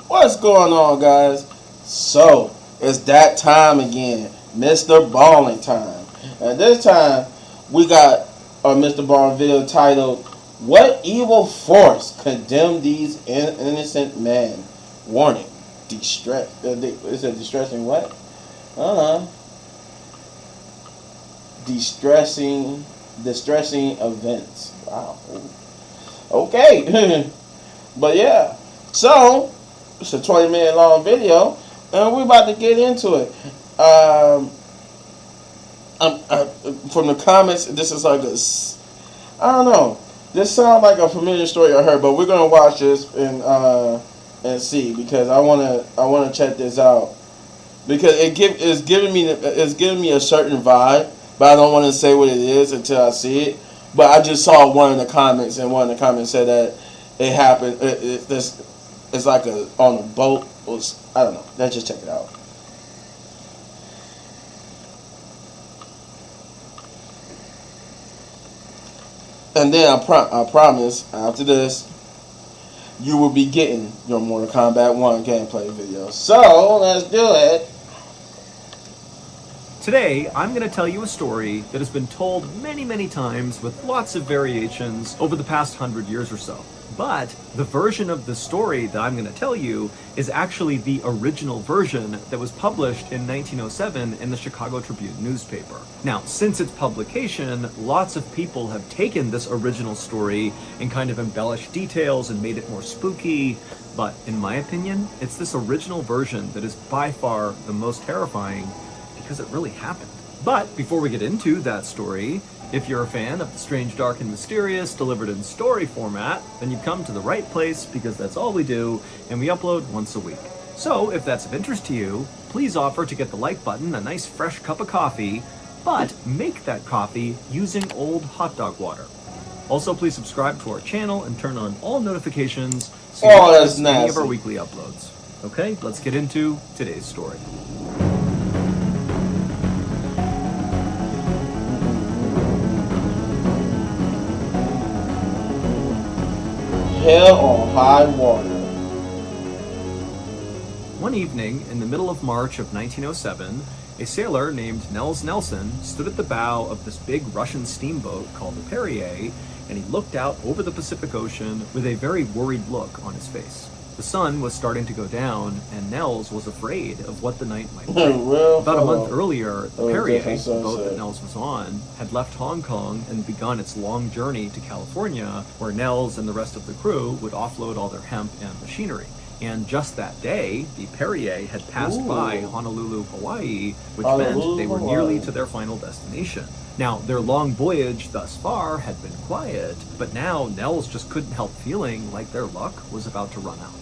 What's going on, guys? So, it's that time again. Mr. Ballen time. And this time, we got a Mr. Ballen video titled, What Evil Force Condemned These Innocent Men? Warning. Is it distressing what? Distressing events. Wow. Okay. But yeah. So, it's a 20-minute long video, and we're about to get into it. From the comments, this is like I don't know. This sounds like a familiar story I heard, but we're gonna watch this and see, because I wanna check this out, because it's giving me a certain vibe, but I don't want to say what it is until I see it. But I just saw one in the comments, and one of the comments said that it happened. It's like on a boat. I don't know. Let's just check it out. And then I promise, after this, you will be getting your Mortal Kombat 1 gameplay video. So, let's do it. Today, I'm going to tell you a story that has been told many, many times with lots of variations over the past 100 years or so. But the version of the story that I'm going to tell you is actually the original version that was published in 1907 in the Chicago Tribune newspaper. Now, since its publication, lots of people have taken this original story and kind of embellished details and made it more spooky. But in my opinion, it's this original version that is by far the most terrifying, because it really happened. But before we get into that story, if you're a fan of the strange, dark, and mysterious delivered in story format, then you've come to the right place, because that's all we do, and we upload once a week. So if that's of interest to you, please offer to get the like button, a nice fresh cup of coffee, but make that coffee using old hot dog water. Also, please subscribe to our channel and turn on all notifications so you don't miss any of our weekly uploads. Okay, let's get into today's story. Hell on high water. One evening in the middle of March of 1907, a sailor named Nels Nelson stood at the bow of this big Russian steamboat called the Perrier, and he looked out over the Pacific Ocean with a very worried look on his face. The sun was starting to go down, and Nels was afraid of what the night might bring. About a month earlier, the Perrier, the boat that Nels was on, had left Hong Kong and begun its long journey to California, where Nels and the rest of the crew would offload all their hemp and machinery. And just that day, the Perrier had passed by Honolulu, Hawaii, which meant they were nearly to their final destination. Now, their long voyage thus far had been quiet, but now Nels just couldn't help feeling like their luck was about to run out.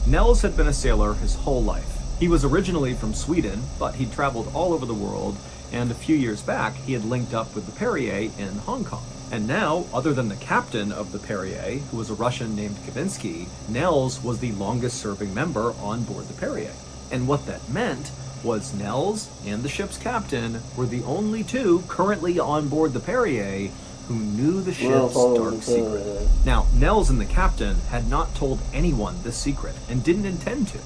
Nels had been a sailor his whole life. He was originally from Sweden, but he'd traveled all over the world, and a few years back he had linked up with the Perrier in Hong Kong. And now, other than the captain of the Perrier, who was a Russian named Kavinsky, Nels was the longest-serving member on board the Perrier. And what that meant was Nels and the ship's captain were the only two currently on board the Perrier who knew the ship's dark secret. Now, Nels and the captain had not told anyone this secret, and didn't intend to.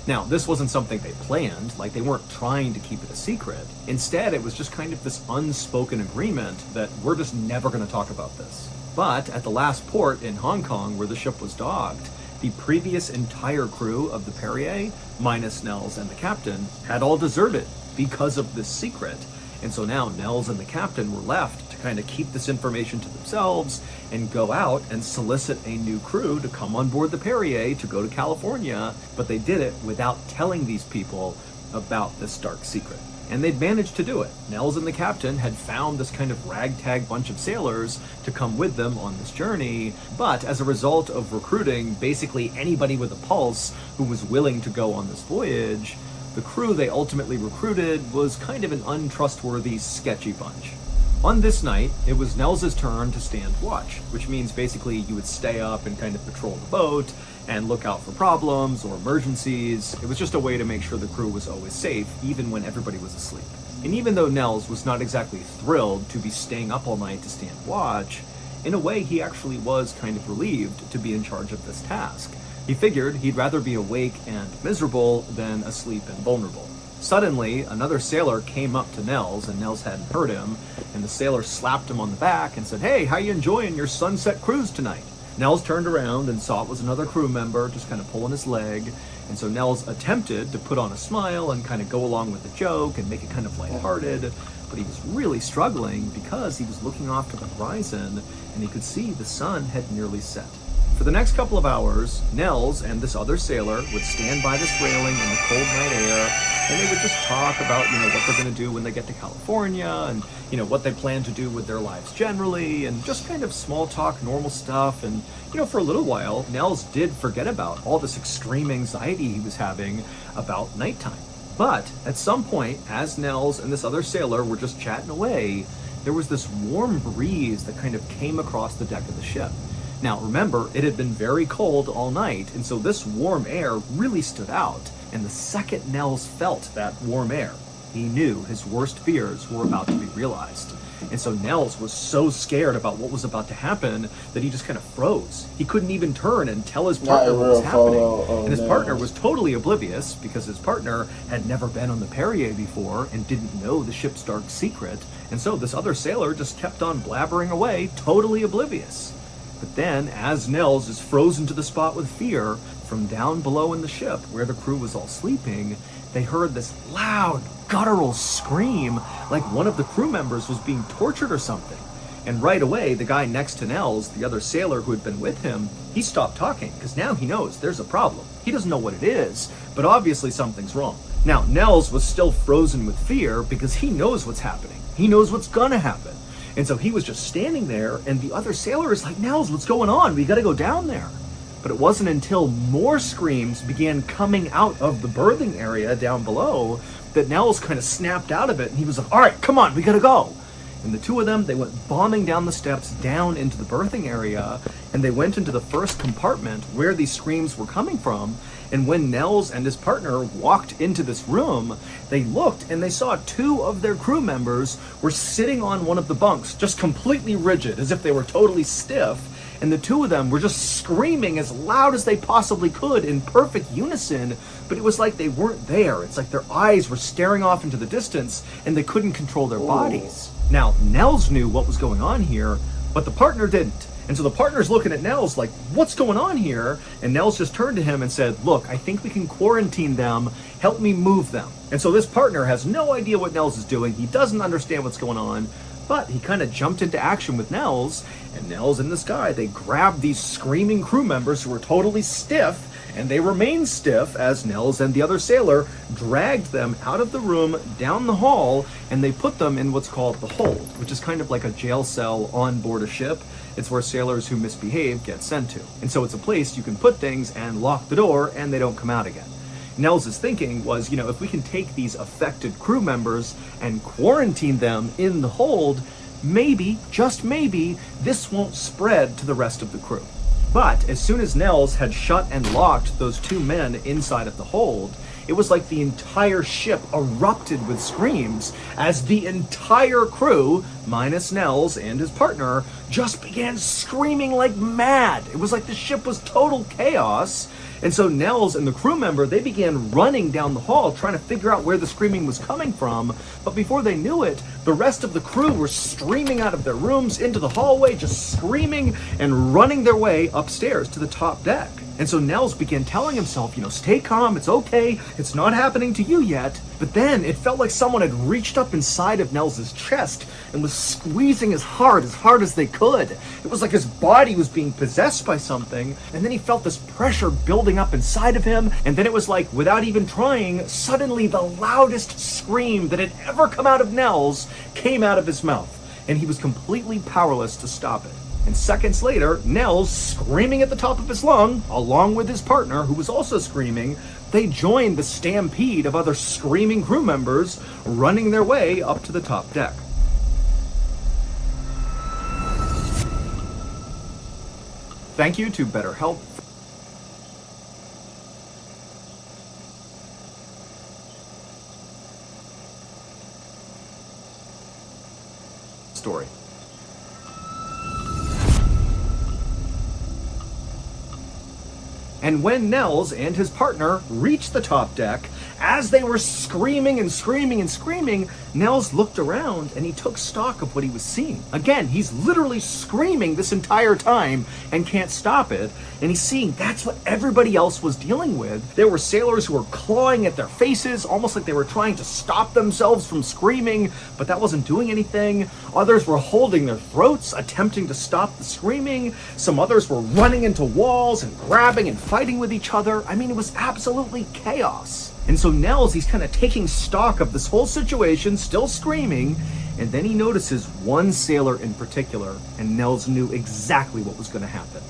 Now, this wasn't something they planned, like they weren't trying to keep it a secret. Instead, it was just kind of this unspoken agreement that we're just never going to talk about this. But at the last port in Hong Kong where the ship was docked, the previous entire crew of the Perrier, minus Nels and the captain, had all deserted because of this secret. And so now Nels and the captain were left to kind of keep this information to themselves and go out and solicit a new crew to come on board the Perrier to go to California, but they did it without telling these people about this dark secret. And they'd managed to do it. Nels and the captain had found this kind of ragtag bunch of sailors to come with them on this journey, but as a result of recruiting basically anybody with a pulse who was willing to go on this voyage, the crew they ultimately recruited was kind of an untrustworthy, sketchy bunch. On this night, it was Nels's turn to stand watch, which means basically you would stay up and kind of patrol the boat and look out for problems or emergencies. It was just a way to make sure the crew was always safe, even when everybody was asleep. And even though Nels was not exactly thrilled to be staying up all night to stand watch, in a way he actually was kind of relieved to be in charge of this task, He figured he'd rather be awake and miserable than asleep and vulnerable. Suddenly, another sailor came up to Nels, and Nels hadn't heard him, and the sailor slapped him on the back and said, "Hey, how you enjoying your sunset cruise tonight?" Nels turned around and saw it was another crew member just kind of pulling his leg, and so Nels attempted to put on a smile and kind of go along with the joke and make it kind of lighthearted, but he was really struggling because he was looking off to the horizon and he could see the sun had nearly set. For the next couple of hours, Nels and this other sailor would stand by this railing in the cold night air, and they would just talk about, what they're going to do when they get to California, and, what they plan to do with their lives generally, and just kind of small talk, normal stuff. And, for a little while, Nels did forget about all this extreme anxiety he was having about nighttime. But at some point, as Nels and this other sailor were just chatting away, there was this warm breeze that kind of came across the deck of the ship. Now, remember, it had been very cold all night, and so this warm air really stood out. And the second Nels felt that warm air, he knew his worst fears were about to be realized. And so Nels was so scared about what was about to happen that he just kind of froze. He couldn't even turn and tell his partner what was happening. And his partner was totally oblivious because his partner had never been on the Perrier before and didn't know the ship's dark secret. And so this other sailor just kept on blabbering away, totally oblivious. But then, as Nels is frozen to the spot with fear, from down below in the ship, where the crew was all sleeping, they heard this loud, guttural scream, like one of the crew members was being tortured or something. And right away, the guy next to Nels, the other sailor who had been with him, he stopped talking, because now he knows there's a problem. He doesn't know what it is, but obviously something's wrong. Now, Nels was still frozen with fear, because he knows what's happening. He knows what's gonna happen. And so he was just standing there, and the other sailor is like, "Nels, what's going on? We gotta go down there." But it wasn't until more screams began coming out of the berthing area down below that Nels kind of snapped out of it, and he was like, "All right, come on, we gotta go." And the two of them, they went bombing down the steps down into the berthing area, and they went into the first compartment where these screams were coming from. And when Nels and his partner walked into this room, they looked and they saw two of their crew members were sitting on one of the bunks, just completely rigid, as if they were totally stiff. And the two of them were just screaming as loud as they possibly could in perfect unison, but it was like they weren't there. It's like their eyes were staring off into the distance and they couldn't control their bodies. Now, Nels knew what was going on here, but the partner didn't. And so the partner's looking at Nels like, "What's going on here?" And Nels just turned to him and said, "Look, I think we can quarantine them. Help me move them." And so this partner has no idea what Nels is doing. He doesn't understand what's going on, but he kind of jumped into action with Nels. And Nels and this guy, they grabbed these screaming crew members who were totally stiff, and they remained stiff as Nels and the other sailor dragged them out of the room, down the hall, and they put them in what's called the hold, which is kind of like a jail cell on board a ship. It's where sailors who misbehave get sent to. And so it's a place you can put things and lock the door and they don't come out again. Nels' thinking was, if we can take these affected crew members and quarantine them in the hold, maybe, just maybe, this won't spread to the rest of the crew. But as soon as Nels had shut and locked those two men inside of the hold, it was like the entire ship erupted with screams as the entire crew, minus Nels and his partner, just began screaming like mad. It was like the ship was total chaos. And so Nels and the crew member, they began running down the hall trying to figure out where the screaming was coming from. But before they knew it, the rest of the crew were streaming out of their rooms into the hallway, just screaming and running their way upstairs to the top deck. And so Nels began telling himself, stay calm, it's okay, it's not happening to you yet. But then it felt like someone had reached up inside of Nels' chest and was squeezing as hard as they could. It was like his body was being possessed by something, and then he felt this pressure building up inside of him, and then it was like, without even trying, suddenly the loudest scream that had ever come out of Nels came out of his mouth, and he was completely powerless to stop it. And seconds later, Nels, screaming at the top of his lung, along with his partner, who was also screaming, they joined the stampede of other screaming crew members running their way up to the top deck. Thank you to BetterHelp. Story. And when Nels and his partner reached the top deck, as they were screaming and screaming and screaming, Nels looked around and he took stock of what he was seeing. Again, he's literally screaming this entire time and can't stop it. And he's seeing that's what everybody else was dealing with. There were sailors who were clawing at their faces, almost like they were trying to stop themselves from screaming, but that wasn't doing anything. Others were holding their throats, attempting to stop the screaming. Some others were running into walls and grabbing and fighting with each other. I mean, it was absolutely chaos. And so Nels, he's kind of taking stock of this whole situation, still screaming, and then he notices one sailor in particular, and Nels knew exactly what was going to happen.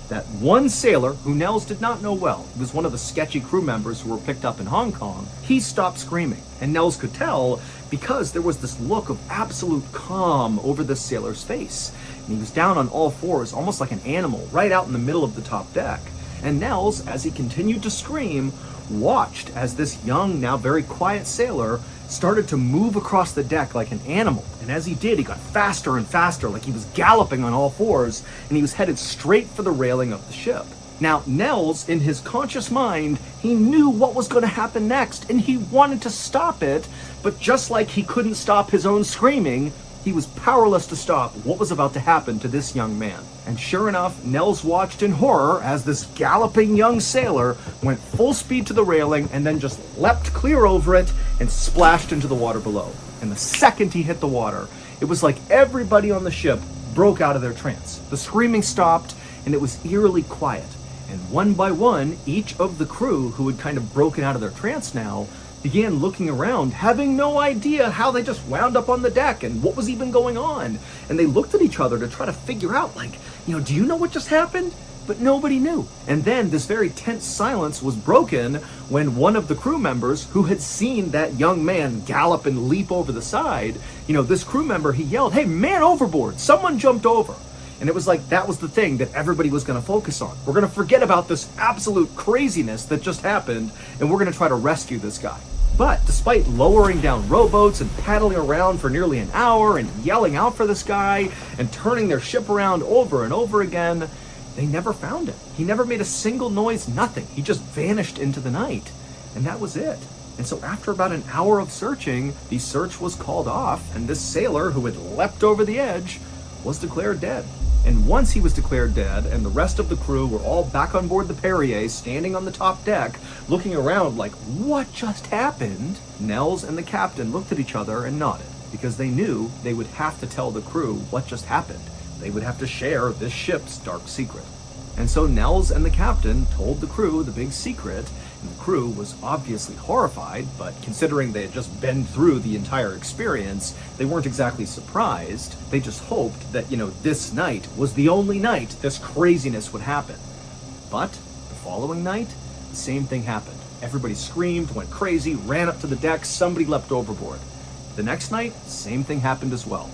That one sailor, who Nels did not know well, he was one of the sketchy crew members who were picked up in Hong Kong, he stopped screaming. And Nels could tell because there was this look of absolute calm over this sailor's face. And he was down on all fours, almost like an animal, right out in the middle of the top deck. And Nels, as he continued to scream, watched as this young, now very quiet sailor started to move across the deck like an animal. And as he did, he got faster and faster, like he was galloping on all fours, and he was headed straight for the railing of the ship. Now, Nels, in his conscious mind, he knew what was going to happen next, and he wanted to stop it, but just like he couldn't stop his own screaming, he was powerless to stop what was about to happen to this young man. And sure enough, Nels watched in horror as this galloping young sailor went full speed to the railing and then just leapt clear over it and splashed into the water below. And the second he hit the water, it was like everybody on the ship broke out of their trance. The screaming stopped, and it was eerily quiet. And one by one, each of the crew who had kind of broken out of their trance now began looking around, having no idea how they just wound up on the deck and what was even going on. And they looked at each other to try to figure out, like, do you know what just happened? But nobody knew. And then this very tense silence was broken when one of the crew members who had seen that young man gallop and leap over the side, this crew member, he yelled, "Hey, man overboard, someone jumped over." And it was like that was the thing that everybody was going to focus on. We're going to forget about this absolute craziness that just happened, and we're going to try to rescue this guy. But despite lowering down rowboats and paddling around for nearly an hour and yelling out for this guy and turning their ship around over and over again, they never found him. He never made a single noise, nothing. He just vanished into the night. And that was it. And so after about an hour of searching, the search was called off, and this sailor who had leapt over the edge was declared dead. And once he was declared dead, and the rest of the crew were all back on board the Perrier, standing on the top deck, looking around like, what just happened? Nels and the captain looked at each other and nodded, because they knew they would have to tell the crew what just happened. They would have to share this ship's dark secret. And so Nels and the captain told the crew the big secret, and the crew was obviously horrified, but considering they had just been through the entire experience, they weren't exactly surprised. They just hoped that, this night was the only night this craziness would happen. But the following night, the same thing happened. Everybody screamed, went crazy, ran up to the deck, somebody leapt overboard. The next night, same thing happened as well.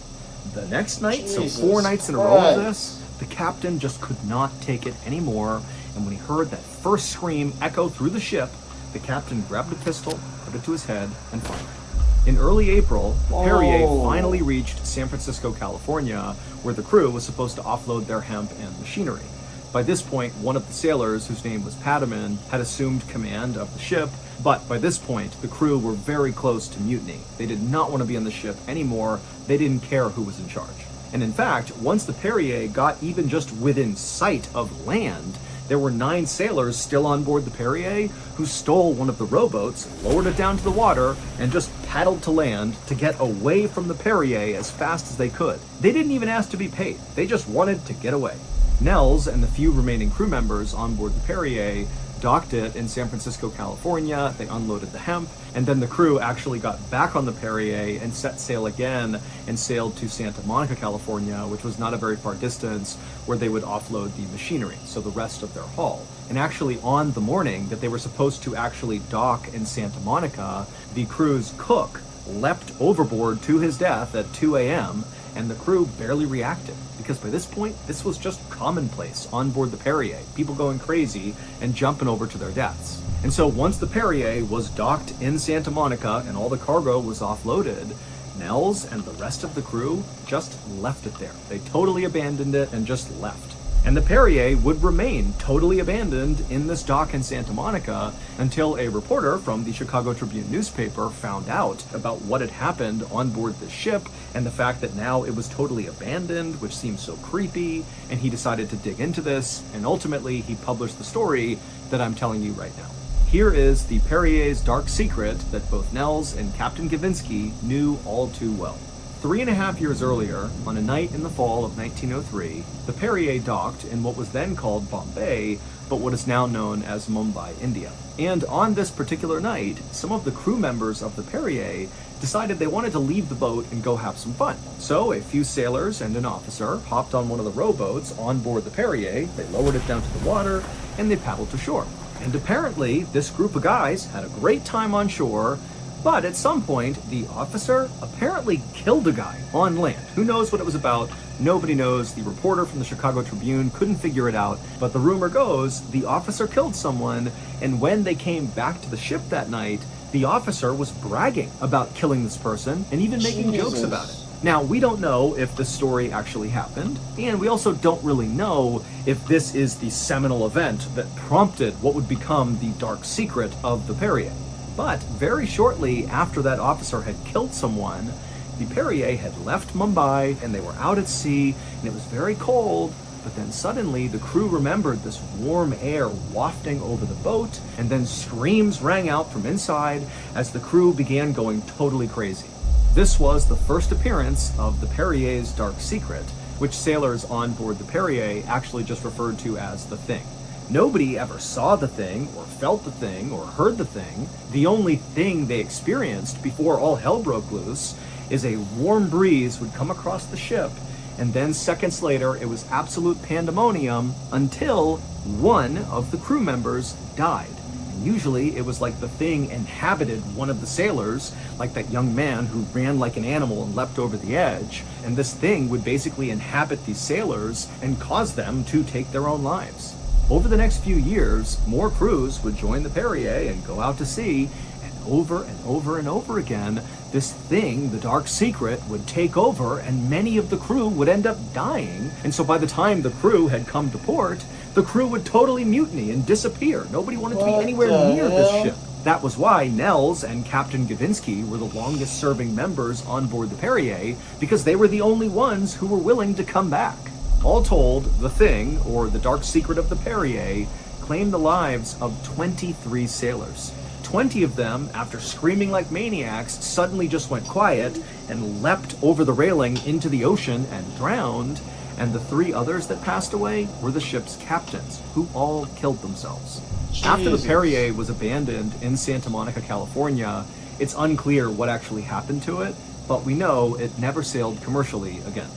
The next night, Jesus so 4 nights in a row of this, the captain just could not take it anymore, and when he heard that first scream echo through the ship, the captain grabbed a pistol, put it to his head, and fired. In early April, the Perrier finally reached San Francisco, California, where the crew was supposed to offload their hemp and machinery. By this point, one of the sailors, whose name was Padaman, had assumed command of the ship, but by this point, the crew were very close to mutiny. They did not want to be on the ship anymore. They didn't care who was in charge. And in fact, once the Perrier got even just within sight of land, there were 9 sailors still on board the Perrier who stole one of the rowboats, lowered it down to the water, and just paddled to land to get away from the Perrier as fast as they could. They didn't even ask to be paid. They just wanted to get away. Nels and the few remaining crew members on board the Perrier docked it in San Francisco, California. They unloaded the hemp, and then the crew actually got back on the Perrier and set sail again and sailed to Santa Monica, California, which was not a very far distance, where they would offload the machinery, so the rest of their haul. And actually, on the morning that they were supposed to actually dock in Santa Monica, the crew's cook leapt overboard to his death at 2 a.m., and the crew barely reacted, because by this point, this was just commonplace on board the Perrier, people going crazy and jumping over to their deaths. And so once the Perrier was docked in Santa Monica and all the cargo was offloaded, Nels and the rest of the crew just left it there. They totally abandoned it and just left. And the Perrier would remain totally abandoned in this dock in Santa Monica until a reporter from the Chicago Tribune newspaper found out about what had happened on board the ship and the fact that now it was totally abandoned, which seemed so creepy, and he decided to dig into this, and ultimately he published the story that I'm telling you right now. Here is the Perrier's dark secret that both Nels and Captain Gavinsky knew all too well. 3.5 years earlier, on a night in the fall of 1903, the Perrier docked in what was then called Bombay, but what is now known as Mumbai, India. And on this particular night, some of the crew members of the Perrier decided they wanted to leave the boat and go have some fun. So a few sailors and an officer hopped on one of the rowboats on board the Perrier, they lowered it down to the water, and they paddled to shore. And apparently, this group of guys had a great time on shore, but at some point, the officer apparently killed a guy on land. Who knows what it was about? Nobody knows. The reporter from the Chicago Tribune couldn't figure it out. But the rumor goes the officer killed someone, and when they came back to the ship that night, the officer was bragging about killing this person and even making jokes about it. Now, we don't know if this story actually happened, and we also don't really know if this is the seminal event that prompted what would become the dark secret of the Perrier. But very shortly after that officer had killed someone, the Perrier had left Mumbai and they were out at sea and it was very cold, but then suddenly the crew remembered this warm air wafting over the boat, and then screams rang out from inside as the crew began going totally crazy. This was the first appearance of the Perrier's dark secret, which sailors on board the Perrier actually just referred to as the Thing. Nobody ever saw the thing, or felt the thing, or heard the thing. The only thing they experienced before all hell broke loose is a warm breeze would come across the ship, and then seconds later it was absolute pandemonium until one of the crew members died. And usually it was like the thing inhabited one of the sailors, like that young man who ran like an animal and leapt over the edge, and this thing would basically inhabit these sailors and cause them to take their own lives. Over the next few years, more crews would join the Perrier and go out to sea, and over and over and over again, this thing, the dark secret, would take over, and many of the crew would end up dying. And so by the time the crew had come to port, the crew would totally mutiny and disappear. Nobody wanted to be anywhere near this ship. That was why Nels and Captain Gavinsky were the longest serving members on board the Perrier, because they were the only ones who were willing to come back. All told, the Thing, or the dark secret of the Perrier, claimed the lives of 23 sailors. 20 of them, after screaming like maniacs, suddenly just went quiet and leapt over the railing into the ocean and drowned, and the 3 others that passed away were the ship's captains, who all killed themselves. Jesus. After the Perrier was abandoned in Santa Monica, California, it's unclear what actually happened to it, but we know it never sailed commercially again.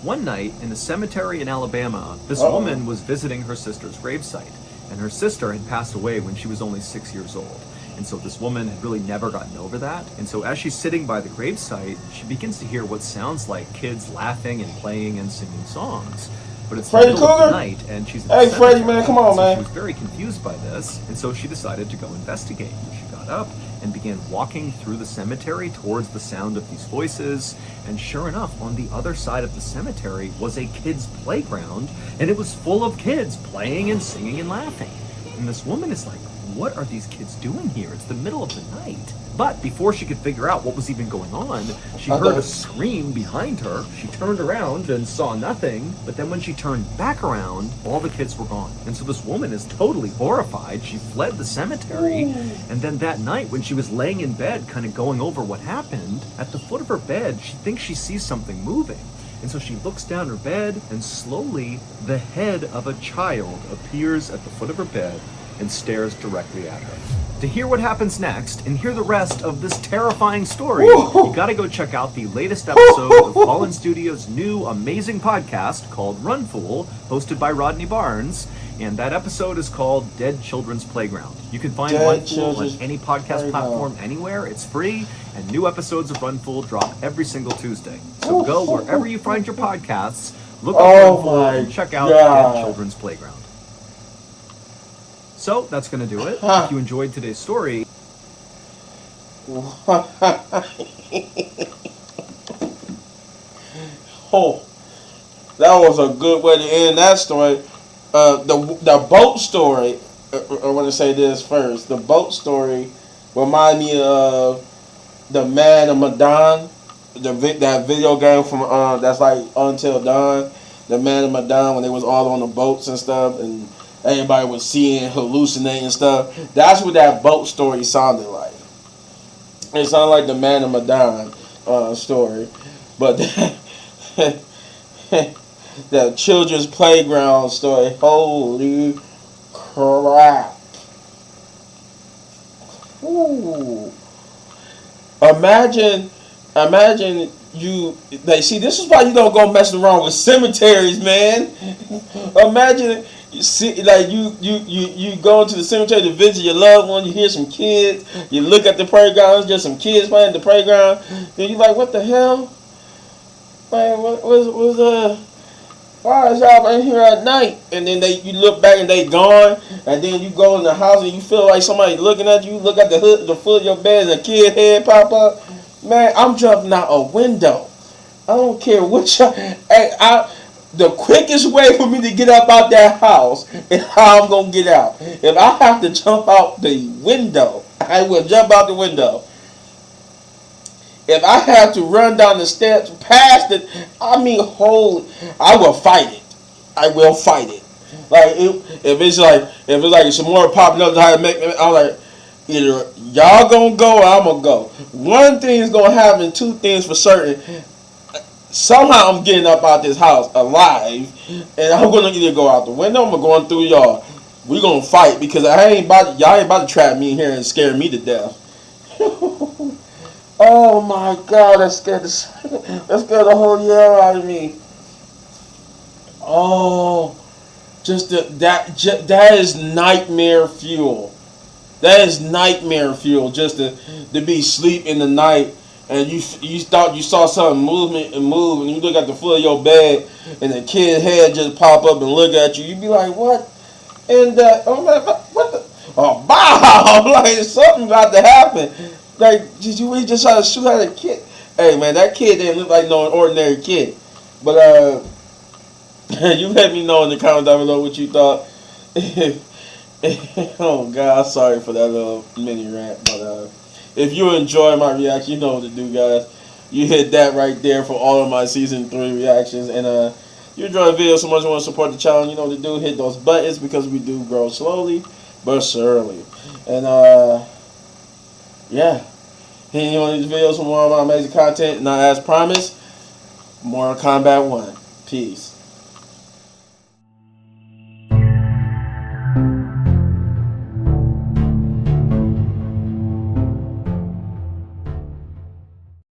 One night, in a cemetery in Alabama, this woman was visiting her sister's gravesite, and her sister had passed away when she was only 6 years old. And so this woman had really never gotten over that. And so as she's sitting by the gravesite, she begins to hear what sounds like kids laughing and playing and singing songs. But it's the middle of the night, and she's in the Freddie, man, come on, man. She was very confused by this, and so she decided to go investigate. She got up and began walking through the cemetery towards the sound of these voices, and sure enough, on the other side of the cemetery was a kid's playground, and it was full of kids playing and singing and laughing. And this woman is like, what are these kids doing here? It's the middle of the night. But before she could figure out what was even going on, she heard a scream behind her. She turned around and saw nothing, but then when she turned back around, all the kids were gone. And so this woman is totally horrified. She fled the cemetery, and then that night when she was laying in bed, kind of going over what happened, at the foot of her bed, she thinks she sees something moving. And so she looks down her bed, and slowly the head of a child appears at the foot of her bed and stares directly at her. To hear what happens next and hear the rest of this terrifying story, you gotta go check out the latest episode of Fallen Studios' new amazing podcast called Run Fool, hosted by Rodney Barnes, and that episode is called Dead Children's Playground. You can find Run Fool on any podcast platform anywhere, it's free, and new episodes of Run Fool drop every single Tuesday. So go wherever you find your podcasts, look up Run Fool and check out Dead Children's Playground. So, that's going to do it. If you enjoyed today's story... Oh, that was a good way to end that story. The boat story. I want to say this first. The boat story remind me of the Man of Medan, that video game from that's like Until Dawn. The Man of Medan when they was all on the boats and stuff, and everybody was seeing, hallucinating and stuff. That's what that boat story sounded like. It sounded like the Man of Medan story, but the children's playground story. Holy crap! Ooh. Imagine you. Like, see, this is why you don't go messing around with cemeteries, man. Imagine you see, like you go into the cemetery to visit your loved one. You hear some kids. You look at the playground. It's just some kids playing at the playground. Then you like, what the hell? Man, what was why is y'all in here at night? And then you look back and they gone. And then you go in the house and you feel like somebody looking at you. Look at the foot of your bed and a kid head pop up. Man, I'm jumping out a window. I don't care what y'all. Hey, the quickest way for me to get up out that house is how I'm gonna get out. If I have to jump out the window, I will jump out the window. If I have to run down the steps past it, I mean, I will fight it. I will fight it. Like if it's like some more popping up, I'm like, either y'all gonna go or I'm gonna go. One thing is gonna happen. Two things for certain. Somehow I'm getting up out this house alive, and I'm gonna either go out the window or I'm going through y'all. We gonna fight because y'all ain't about to trap me in here and scare me to death. Oh my God, that scared the whole hell out of me. Oh, that is nightmare fuel. That is nightmare fuel. Just to be asleep in the night and you thought you saw something move and you look at the foot of your bed and the kid's head just pop up and look at you. You be like, what? And what the? Oh, wow! Like something about to happen. Like, did you really just try to shoot at a kid? Hey, man, that kid didn't look like no ordinary kid. But, you let me know in the comments down below what you thought. Oh, God, sorry for that little mini rant. But, if you enjoy my reaction, you know what to do, guys. You hit that right there for all of my Season 3 reactions. And, you enjoy the video so much you want to support the channel, you know what to do. Hit those buttons because we do grow slowly but surely. And, yeah. Hitting you on these videos for more of my amazing content. And as promised, Mortal Kombat 1. Peace.